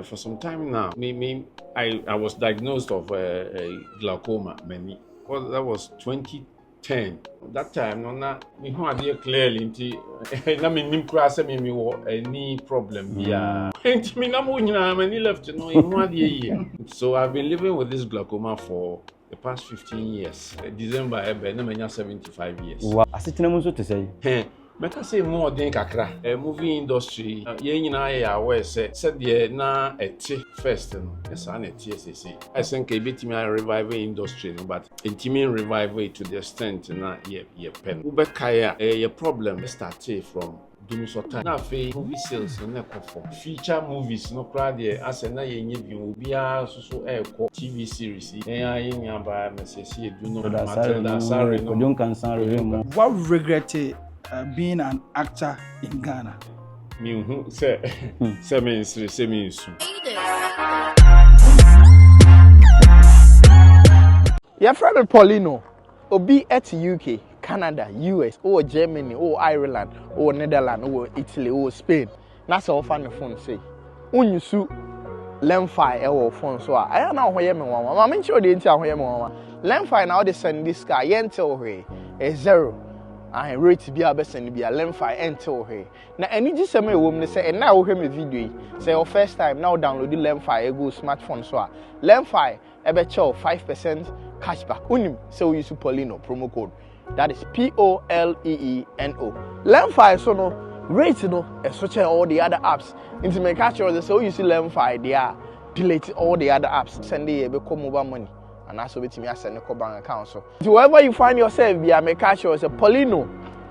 for some time now. I was diagnosed of glaucoma. Well, that was 2010. That time, no, na me who idea clearly. Na me nim kura say me any problem. Yeah. Me na mo nyina me left no. Who idea? So I've been living with this glaucoma for the past 15 years. December, na me 75 years. Wow. Asitena mo so to say. Meka say more than kakra. Movie industry, ye nyina ye aware say the na ete first no. Yes, an ete say. I think e betimi revive industry no, but intimi revive it to the extent na ye pen. Wo be kaya your problem start from dum so time. Na fe movie sales no for feature movies no kra de ase na ye nye bi obi a so ekọ TV series. Ye nya ba message e du no Matilda sorry no. What regretted being an actor in Ghana? Say me. Your friend Poleeno, Obi at UK, Canada, US, or Germany, or Ireland, or Netherlands, or Italy, or Spain. That's all fan the phone say. When you sue Lemfi or phone, so I don't know where you are. I'm sure they didn't tell where you are. Lemfi now they send this guy, enter here, a 0. I rate be a best and be a Lemfi enter here. Now, any just a woman say, and now hear me video. Say, your first time now download the Lemfi, go smartphone, so Lemfi, a better 5% cashback. Unim, so you use Poleeno promo code. That is POLEENO. Lemfi, so no rate no, and switch all the other apps. Into my catch or so you see Lemfi, they are delete all the other apps. Send the become mobile money. And that's what me send a bank account. So wherever you find yourself, be a make sure it's a Poleeno.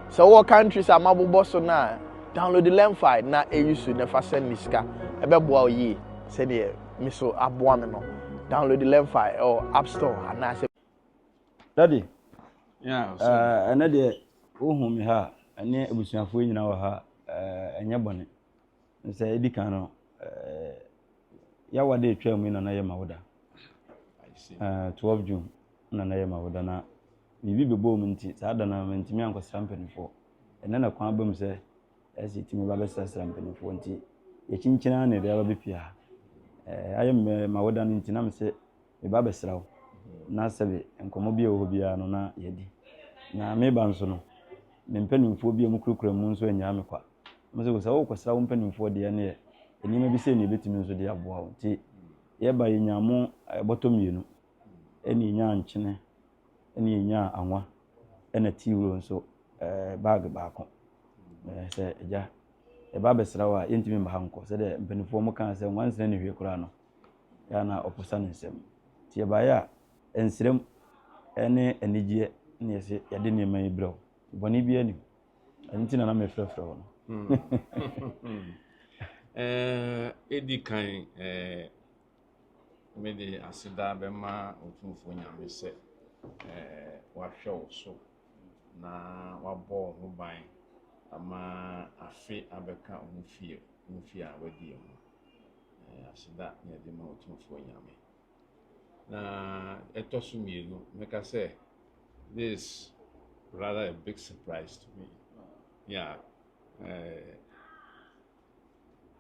So what countries are mobile boss now? Download the Lemfi. Now you should never send this car. A bebo ye said the miso abuameno. Download the Lemfi or App Store and I say, Daddy. Yeah. Another whom me ha, and near Bushafo in our ha, and Yabonnet. And say, Edicano, Yawade trail me on Ayamawada. 12 June, Nanayama Wadana. We be booming, Sadana, and Timian was stamping for. And then a quambum say, as it me Babessa stamping for 20. A chinchina and the other bipia. I am Mawadan in Tinam say, a Babesrao. Nasabi and Comobio Hobiano na yedi. Na me bansono. Mempenning phobia mucrucrum munso and Yamaqua. Must was all was opening for the near. And you may be saying a bit of the abwa. Yeba Yamu, a bottom you know. Any yan chine, any yan anwa, and a tea room so bag back. Say, ja, a babesrawa intimate hanko, said a beniform can say once any Kurano. Yana opposanism. Tiabaya, and Srem, any year, near say, I didn't my bro. Bonnie any. I didn't know I'm a frefro. Eddie kind, mede asida bema otumfo nyame se wahwe so na wabọ ho ban ama afi abeka ohufie a wadi ho asida ne de ma otumfo nyame na etoso mielu meka say this rather a big surprise to me. Yeah.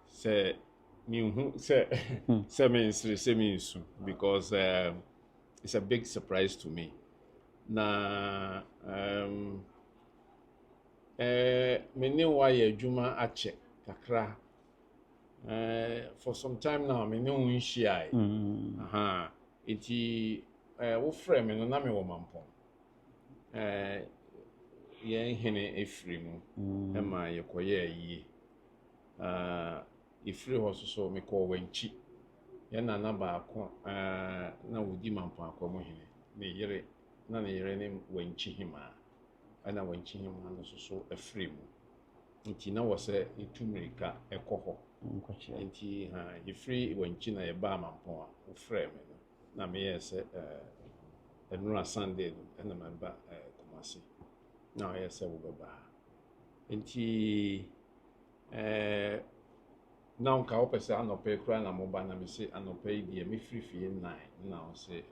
Say because it's a big surprise to me. Na many why Juma ache kakra for some time now many unshia iti wo frame no na me wo mampon ye hene efri mu ema yekoye yi ifri hoso so me ko wanchi ya na ba ko na wudi mampon akomo hene ne yere ne wanchi hima ana wanchi hima no so efri mu nti na wo se itumrika ekoho nti ifri wanchi na ye ba mampon a wo frame no na me yese enura Sunday na mamba Kumasi na yese wo baba nti now nka opese anope kura na moba na me se anope die me free 9 na o se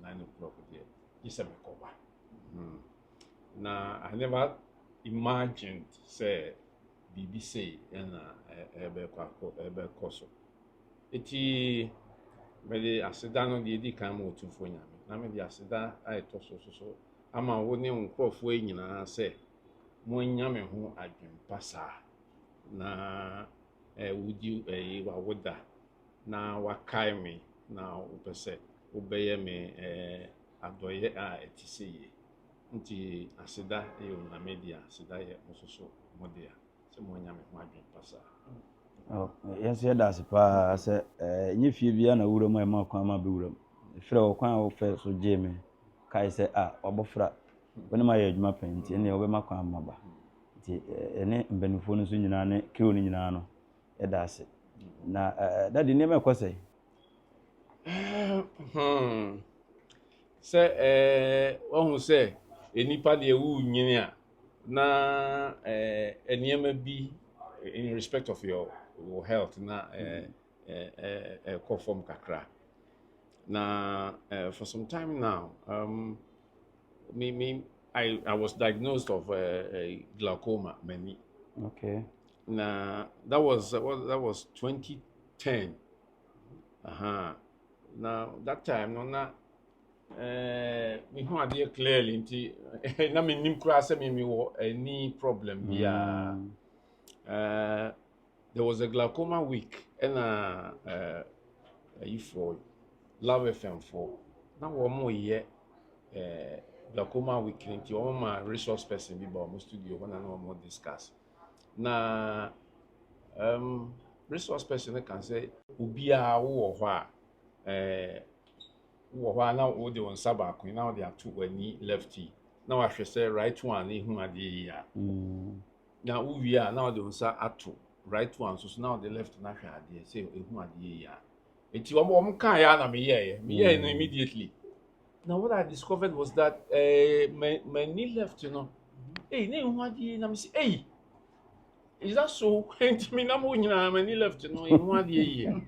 9 o'clock die isa me koba na I never imagined say BBC na ebe koso eti mede aseda no de di kan mo tumfo nyame na mede aseda ayeto so ama wo ne nkrofo nyinaa sɛ mo nyame ho adwempa saa na wudi wawoda na wakae me na wopɛ sɛ wobɛyɛ me adɔyɛ a ɛti sɛ yie nti aseda yɛ na media aseda yɛ nso modea sɛ mo nyame ho adwempa saa. Yes, that's pa sɛ nye fie bia na wura mu ma kwan ma be wura mu frɛ wo kwan wo fɛ so gye me kai sɛ ɔbɔfra wone ma yɛ adwuma pɛnti ene wobɛma kwan ma ba nti ene mbanifo no so nyinaa ne kiro no nyinaa no ɛda ase na dadi ne ma kɔsɛ sɛ ɔhu sɛ enipa de wu nyini a na eniema bi in respect of your health na form kakra na for some time now I was diagnosed of glaucoma many. Okay. Na that was 2010. Now that time no na me hu ade clearly nti na me nim kura say me wo any problem bia. There was a glaucoma week and for Love FM 4. Now one more year glaucoma week nti one ma resource person bi ba mo studio when I know more discuss. Na resource person can say ubia wo hɔ a na wo de on saba ko na wo de ato wani lefty na wa hwɛ sɛ right one na hu ade ya na wo wi a na wo de on sa ato right one so now the left na hwɛ ade sɛ ehu ade ya enti wɔn kan ya na me yɛ no immediately. Now what I discovered was that my knee left, you know, hey, na ehu ade na me say, hey, is that so? Enti me na mo nyina my knee left, you know, ehu ade ya.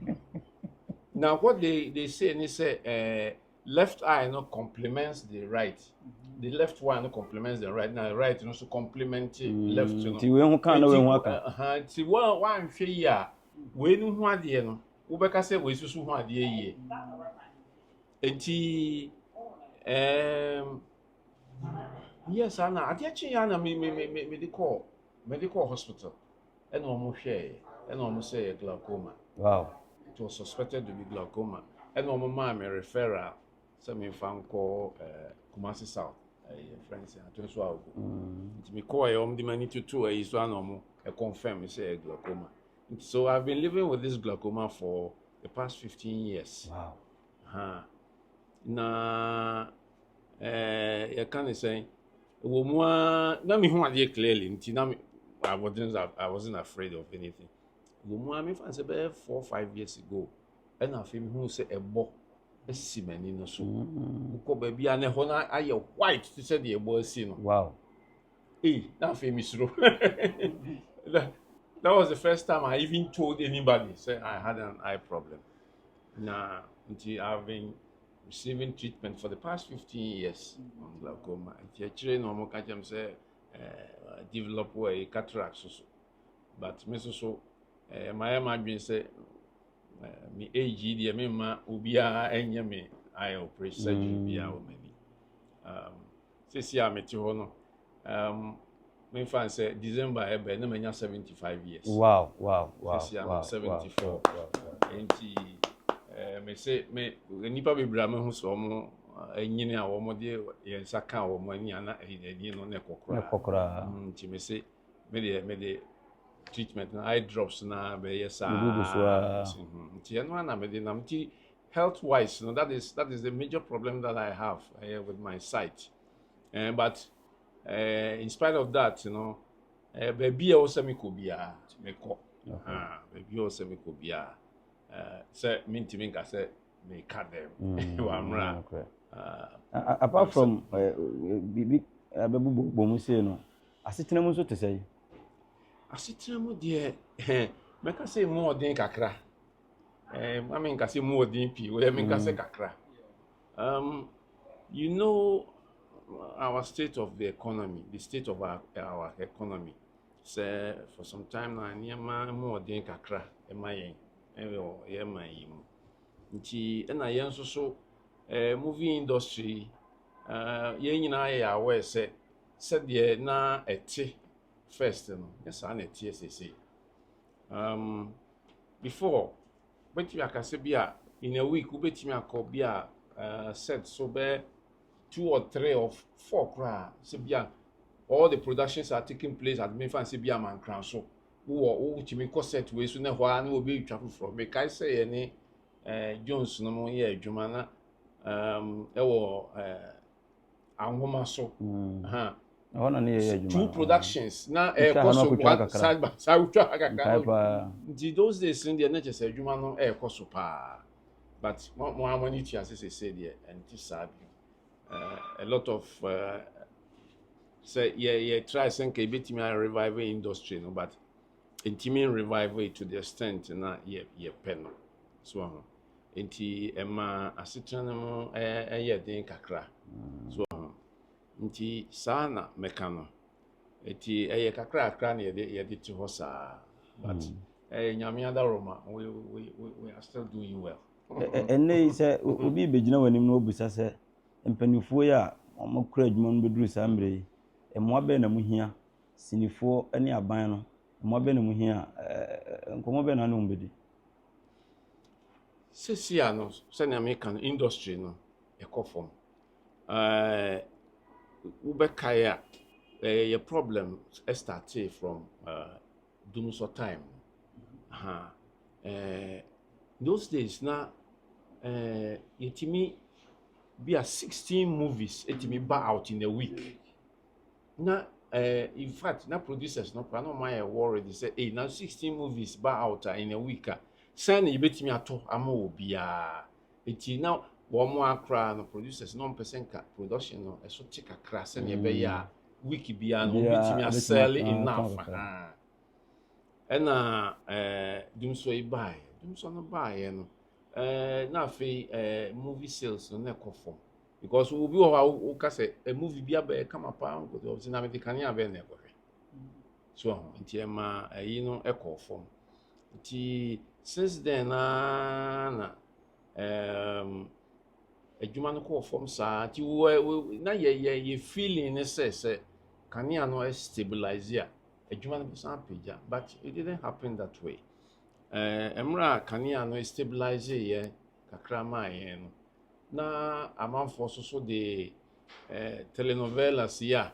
Now what they say they say left eye no complements the right. The left one no complements the right. Now the right no so complement left, you know. Ti we hu kan na we hu aka. Ti one hwe yi a we nu hu ade no. Wo beka say we susu hu ade yi. Enti yes ana ade chi ya na medical hospital. And omo hwe and omo say glaucoma. Wow. It was suspected to be glaucoma. And my mom referral, some fan call Kumasi South, friends, and to so me call the money to two is one or confirm say glaucoma. So I've been living with this glaucoma for the past 15 years. Wow. Na you can say na me hu ade clearly I wasn't afraid of anything. I fancy about 4 or 5 years ago, and I feel who say a bo a simeni no so. Uko baby and a hona I white to say the boy sino. Wow. That famous row. That was the first time I even told anybody say I had an eye problem. Now until I've been receiving treatment for the past 15 years on glaucoma. Actually, no more can say develop a cataract so. But me so my imagine say me age dey me ma obia enye me eye operation surgery bia o mani sisi a me ti ho no me fan say December ebe na manya 75 years. Wow. Sisi a 74 enti me say me nipa bebra me hu so mo enyini a wo mo de yensa kan wo mo ani ana eni no ne kokora nti me say me de treatment na eye drops na be yes health wise, you know, that is the major problem that I have with my sight. But in spite of that, you know, baby also me could be me ko baby also me could be say minti minka say me cut them apart from bibi abebu bomu say no asetena mu so te say asetena mu de me ka say mu odin kakra I mean ka say mu odin pi we me ka say kakra you know our state of the economy, the state of our economy say for some time now niema mu odin kakra emayen yɛ man yi mu nti ɛna yɛn nso so movie industry yɛn nyinaa yɛ aware sɛdeɛ na ɛte first no nyɛ saa na ɛte sese before wobɛtumi akasɛ bi a in a week wobɛtumi akɔ bi a set so bɛ 2 or 3 or 4 koraa sɛ bi a all the productions are taking place at mefa sɛ bi a mankran so wotumi kɔ set wei so na hɔ a na wɔbɛtwa foforɔ mekae sɛ yɛ ne Jones no mo yɛ adwuma na ɛwɔ anwoma so two productions na ɛkɔ so side by side wotwa kakra nti those days in deɛ na kyɛ sɛ adwuma no ɛkɔ so paa but mo amani tua sɛ sɛ deɛ ɛnti saa bi a lot of say try sɛ nka ebɛtumi a revive industry no but ntimi revive it to the extent na yɛ pɛ no so nti ɛma asetena no mu ɛyɛ den kakra so nti saa na mɛka no nti ɛyɛ kakra na yɛde te hɔ saa but nyame adaroma we are still doing well ɛnɛ yi sɛ obi bɛgyina w'anim na obusa sɛ mpanimfoɔ yi a wɔkura adwuma no bɛduru saa mmerɛ yi mmoa bɛn na mu hia sinifoɔ ne aban no mmoa bɛn na mu hia nkɔmmɔ bɛn na ne wɔmbɛdi sesia no sɛnea meka no industry no ɛkɔ fam wobɛkae a yɛ problem started from dumso time those days na yɛtumi be a 16 movies etimi ba out in a week na in fact na producers no plan no my worried they say now 16 movies ba out in a week say na yebetimi ato ama obia eti na wo mo akra no producers no person ka production no eso te kakra say na be ya week bia no betimi a sell enough na dumso no buy no na fe movie sales no na kofo because we be o ka say a movie bia be kama pa ngo do say na me kan ya be na ekohwe so nti ma ayi no ekofo nti since then na adwuma no kɔ fam saa nti na ye feeling ne say kania no stabilize ya adwuma no san pagya but it didn't happen that way emra kania no stabilize ye kakra ma ye no na amanfo so de telenovelas ya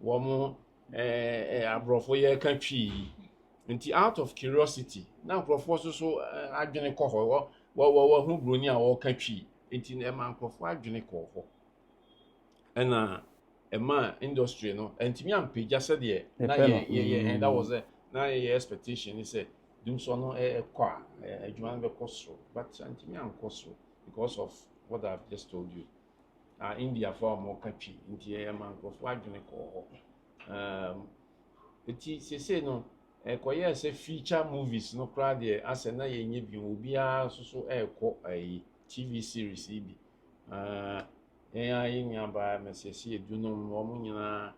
wo mo abrofo ye ka twi nti out of curiosity na abrofo so adwene kɔ hɔ wo hu broni a wo ka twi nti na ma abrofo adwene kɔ hɔ ɛna ɛma industry no ntimi ampagya sɛ de na ye that was na ye expectation is say dumso no kɔ a adwuma no bɛkɔ so but ntimi ankɔ so because of what I've just told you India for more country nti ɛma abrofo adwene kɔ hɔ eti sese no koye say feature movies no crowd there as na yenye bi obia so ɛkɔ TV series bi nya ba mesesi eduno mo nyina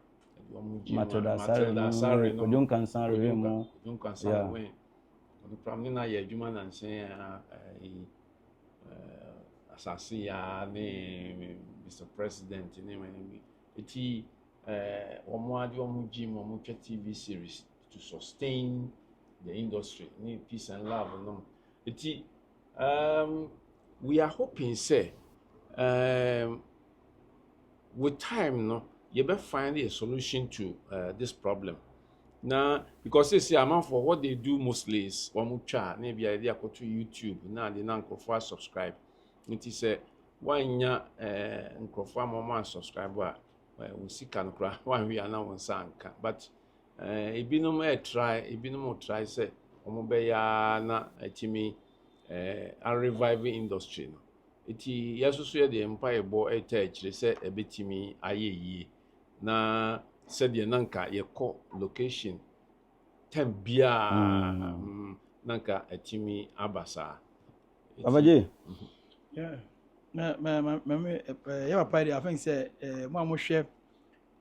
omu ji Matilda Sare no Duncan Sanre mo we no problem na ye adwuma na nsen asase ya ne Mr. President ne we eti omu ade omu ji mo mu TV series to sustain the industry need peace and love no eti we are hoping say with time no you better find a solution to this problem now because you see amount for what they do mostly is wamucha maybe idea go to YouTube now they now go subscribe it is wanya nkrofo mama subscribe we see can kra one we are now on sanka but ebinom try say omo be ya na atimi a revive industry no iti yesusu ye de empire bo etachire se ebetimi ayeye na se de nanka ye ko location tambia nanka etimi abasa Babaje yeah me ya papa I think say mo hwe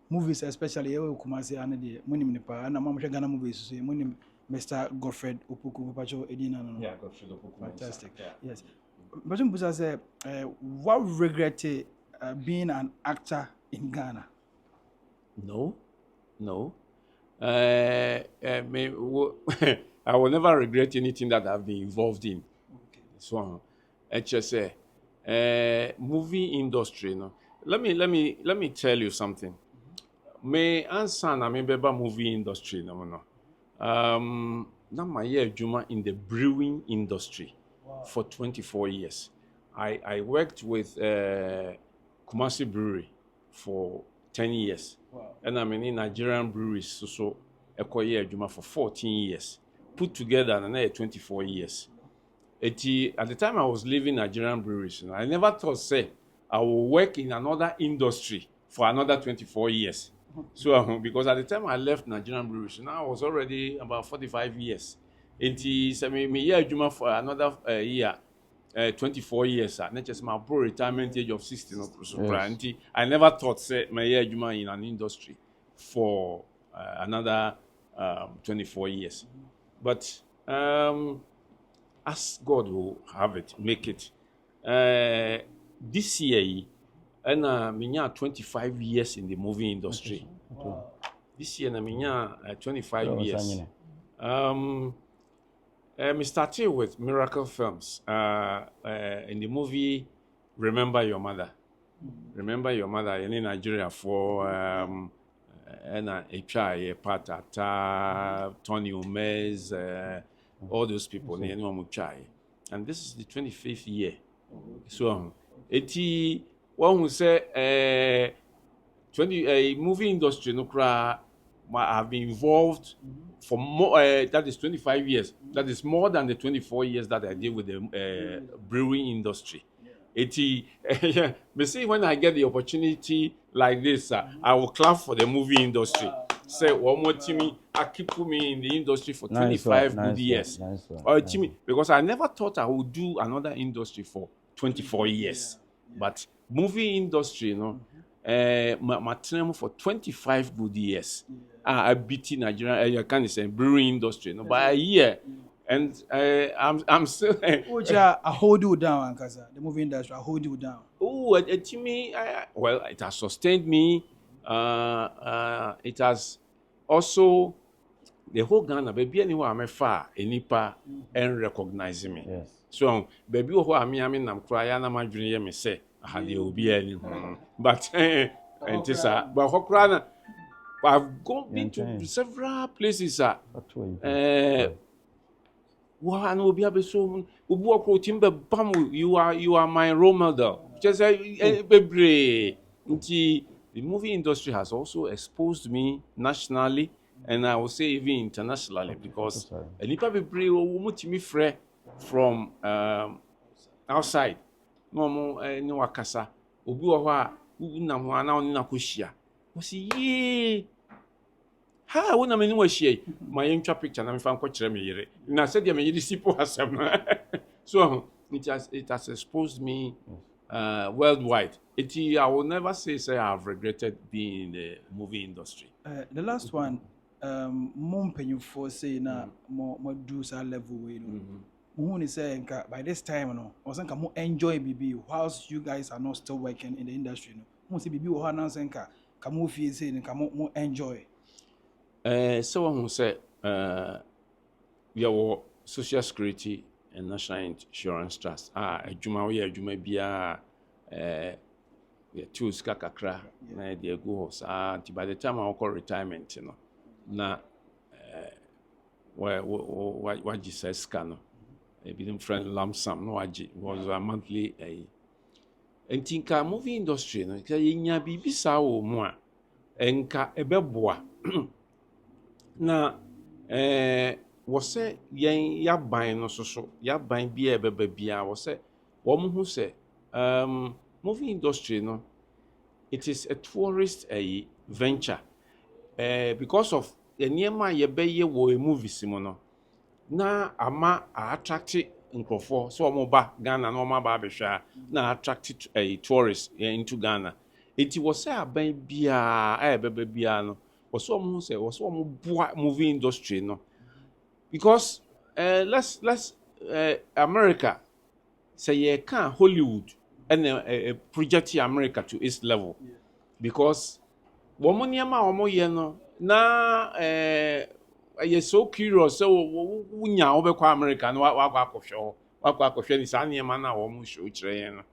movies especially ye Kumasi ane de monim ne pa na mo hwe Ghana movies so monim Mr. Godfred Opoku, Pacho Edina. Yeah, Godfred Opoku. Fantastic. Yeah. Yes. But Mbusa said, what regret being an actor in Ghana? No. I will never regret anything that I've been involved in. Okay. So, HSA, movie industry. No, let me tell you something. Me answer na me beba movie industry no. Na my year Juma in the brewing industry for 24 years. I worked with Kumasi Brewery for 10 years. Wow. And I'm in Nigerian breweries so year Juma for 14 years. Put together another 24 years. At the time I was leaving Nigerian breweries, I never thought say I will work in another industry for another 24 years. So because at the time I left Nigerian breweries, I was already about 45 years. Me year Juma for another year, 24 years. Not just my bro retirement age of 60. Yes. I never thought say my year Juma in an industry for another 24 years. But as God will have it, make it. This year, and me 25 years in the movie industry. Wow. This year, me 25 years. Me started with Miracle Films in the movie Remember Your Mother. Remember Your Mother in Nigeria for and a part at Tony Umez. All those people, and this is the 25th year. So, one who say 20 movie industry no cry have been involved for more. That is 25 years. That is more than the 24 years that I did with the brewing industry. Me see when I get the opportunity like this, I will clap for the movie industry. Say one more team, I keep me in the industry for 25 good years. Or because I never thought I would do another industry for 24 years. But movie industry, you know, my term for 25 good years. I beat in Nigeria, I can't say brewing industry, no, by a year. And I'm still. I hold you down, Ankasa. The movie industry, I hold you down. Oh, to me, well, it has sustained me. It has also the whole Ghana, baby, anywhere I'm far, anypa, and recognizing me. Yes. So, baby, who I mean, I'm crying, I'm a junior, me say, I had the OBN. But, and this, but Hokrana, I've been to several places. You are my role model. Just the movie industry has also exposed me nationally, and I will say even internationally, because from outside. No wakasa. Ha, I want to share my intro picture. I'm from Coachella. And I said, I'm so it has exposed me worldwide. I will never say I've regretted being in the movie industry. The last one, Mumpenyu for say na more do sa level way. Who say by this time, no, I was more enjoy BB whilst you guys are not still working in the industry. No, say BB or now say come feel say more enjoy. So who say your social security and national insurance trust. Juma bia tools kakra na dey go house. By the time I call retirement, you know, na what Jesus scan a bit friend lump sum no was a monthly and think movie industry no nya bibi sa wo mu a enka ebeboa na was say ya ban no so ya ban bia beba bia was say wo mu hu say movie industry no it is a tourist venture because of the niema ye beye wo movies mo no na ama attract nkofo so omo ba Ghana na omo ba behwa na attract tourists into Ghana. It was say aban bia beba bia no was omo say was omo boa movie industry no because let's America say you can Hollywood and project America to its level because woman yama omo no na you so curious so wunya obekwa America no wakwa akwohwe ni sa niam na wo mu show kire yen no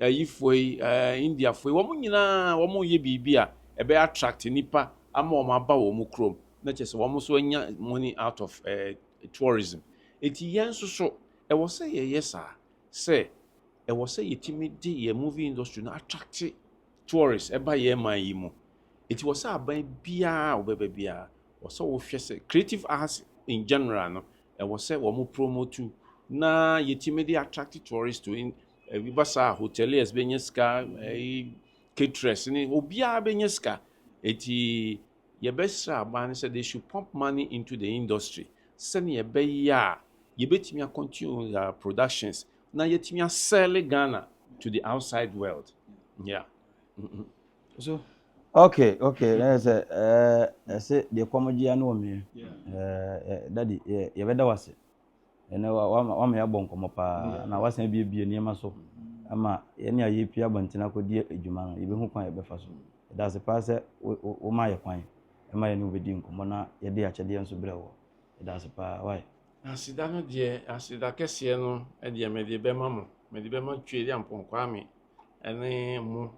yifoi India foi wo nyina wo ye bibia ebe attract nipa ama wo aba wo mu krom na chese wo so anya money out of tourism eti yen so e wo say yes say e wo say yetimi di ye movie industry na attract tourists eba ye man yi mu eti wo say aban bia wo beba bia wo say wo hwe say creative arts in general no e wo say wo mu promote na yetimi di attract tourists to in we basa hoteliers benyeska caterers ni obia benyeska eti ye besra ban say they should pump money into the industry send ye be ya ye betimi continue their productions na yetimi sell Ghana to the outside world yeah So okay let's say the comedy anu me daddy ye beda wase ene wa me abon komo pa na wasan bie niema so ama ye ne aye pia bantina kodi adwuma no ye be hu kwan ye be fa so da se pa se wo ma ye kwan e ma ye ne obedi nkomo na ye de akyede enso bre wo da se pa why asida no de asida kese no e de me de be ma twe de ampon kwa me ene mu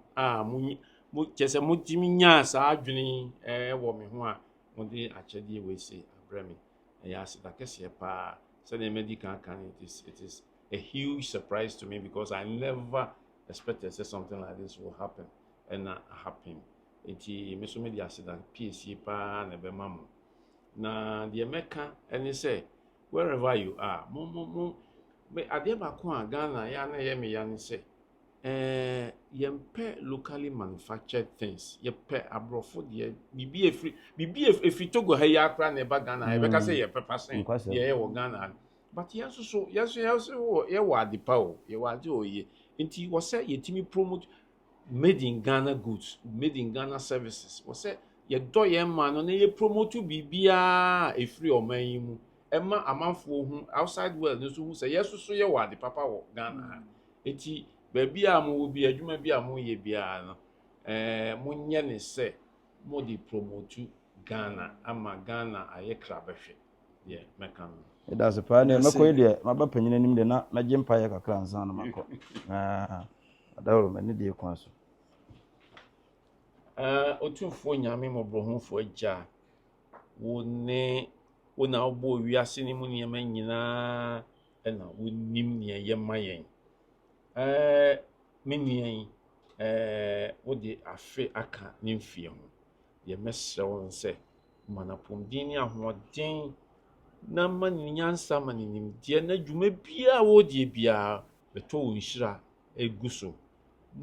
kese mu timi nya sa adwene wo me ho a mo de akyede we se abre me ya asida kese pa so the medical can it is a huge surprise to me because I never expected that something like this will happen and happen. Eti me so me di accident PSC pa na be mamu. Na the America and say wherever you are, me ade ba ko a Ghana ya na ye me ya ni say yempe locally manufactured things yempe abrofo de bibi efri Togo ha ya akra na ba Ghana e be ka say ye pepasen ye wo Ghana but yes so ye wa adipa o ye wa de oye nti wo say yetimi promote made in Ghana goods made in Ghana services wo say ye do ye man no na ye promote bibia efri oman yi mu ema amanfo hu outside world no so hu say yes so ye wa adipa pa wo Ghana eti baby a mo bi adwuma bi a mo ye bia no mo nye ne se mo di promote Ghana ama Ghana aye krabehwe ye meka no it does pa ne mako de maba panyina nim de na magimpa ye kakra ansa na mako adawro me ne de kwa so otumfo nyame mo brohunfo agya wo na obo wiase ni mu ne ma nyina na wonim ne ye mayen menian wo de afe aka ne mfie ho ye mesre won se manapomdin ni ahoden na maninyansa maninimdie na dwuma bia wo de bia beto wo nhira eguso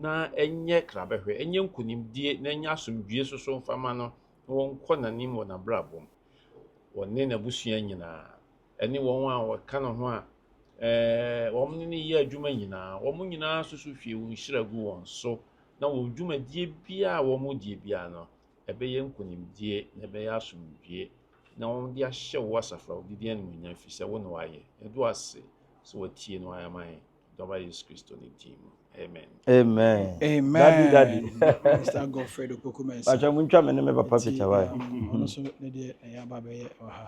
na enye krabehwe enye nkunimdie na enye asomdwie soso mfama no won kɔ nanim wɔ na brabom wonne na busua nyina ene won a wɔka no ho a wɔn ne yɛ adwuma nyina wɔn nyina soso hwie wɔn nhira gu wɔn so na wɔn dwumadie bia wɔn die bia no ɛbɛyɛ nkunimdie na ɛbɛyɛ asomdwie na wɔn de ahyɛ wo asafra wo didi anim nya fi sɛ wo na wayɛ edu ase so watie no ayaman dɔba Yesu Kristo ne din amen daddy Mr. Godfrey Opoku Mensah acha muncha me ne me papa picture why ono so ne de ya ba be ye oha